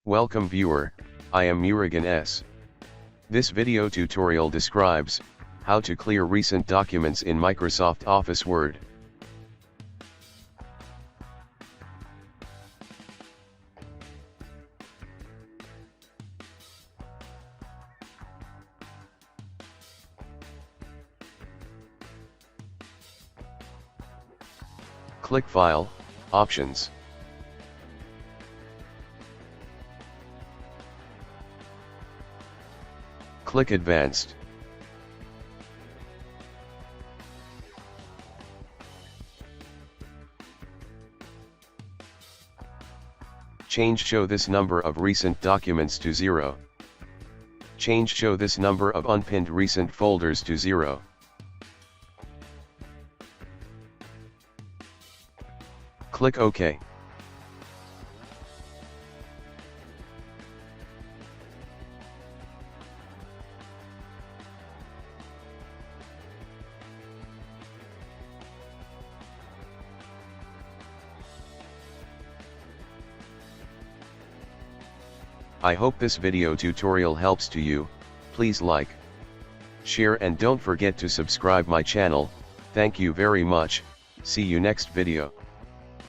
Welcome viewer, I am Murugan S. This video tutorial describes how to clear recent documents in Microsoft Office Word. Click File, Options. Click Advanced. Change Show this number of recent documents to 0. Change Show this number of unpinned recent folders to 0. Click OK. I hope this video tutorial helps to you. Please like, share and don't forget to subscribe my channel. Thank you very much. See you next video.